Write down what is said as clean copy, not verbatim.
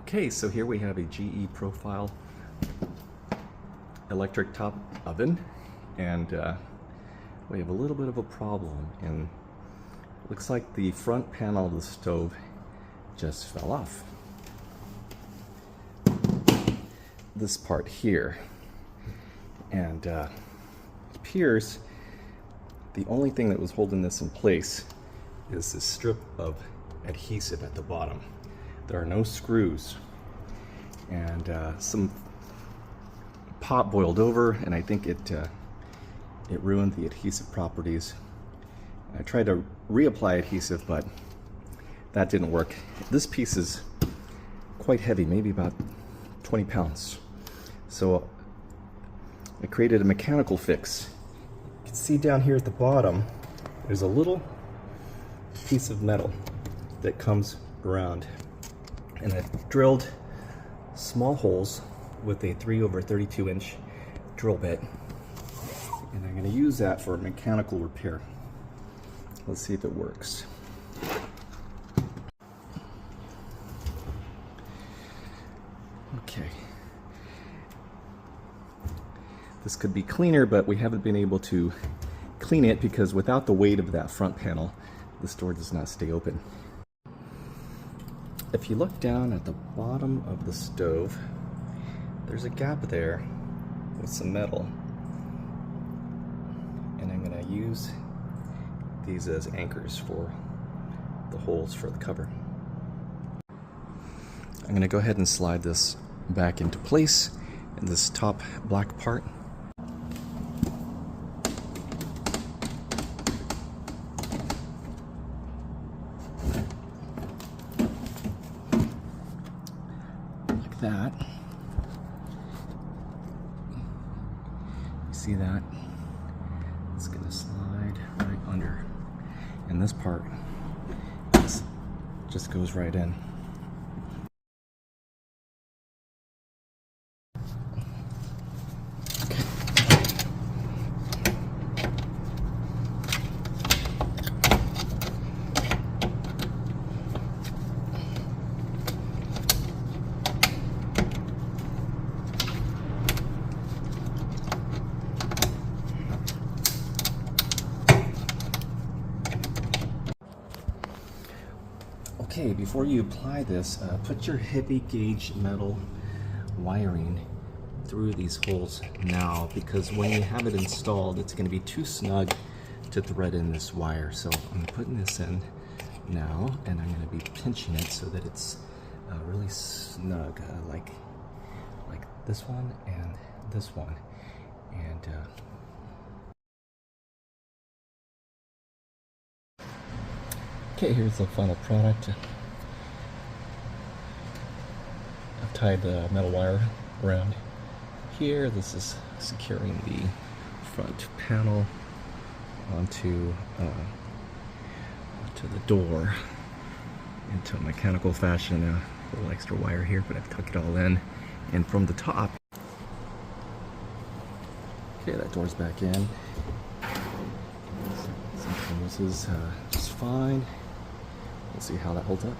Okay, so here we have a GE profile electric top oven, and we have a little bit of a problem, and it looks like the front panel of the stove just fell off. This part here, and it appears the only thing that was holding this in place is this strip of adhesive at the bottom. There are no screws, and some pot boiled over, and I think it ruined the adhesive properties. I tried to reapply adhesive, but that didn't work. This piece is quite heavy, maybe about 20 pounds. So I created a mechanical fix. You can see down here at the bottom, there's a little piece of metal that comes around, and I've drilled small holes with a 3/32 inch drill bit, and I'm going to use that for a mechanical repair. Let's see if it works. Okay. This could be cleaner, but we haven't been able to clean it because without the weight of that front panel, this door does not stay open. If you look down at the bottom of the stove, there's a gap there with some metal, and I'm going to use these as anchors for the holes for the cover. I'm going to go ahead and slide this back into place in this top black part. Like that. You see that? It's going to slide right under. And this part just goes right in. Okay, before you apply this, put your heavy gauge metal wiring through these holes now, because when you have it installed, it's going to be too snug to thread in this wire. So I'm putting this in now, and I'm going to be pinching it so that it's really snug, like this one and this one. And okay, here's the final product. I've tied the metal wire around here. This is securing the front panel onto the door into a mechanical fashion. A little extra wire here, but I've tucked it all in. And from the top, okay, that door's back in. This is just fine. We'll see how that holds up.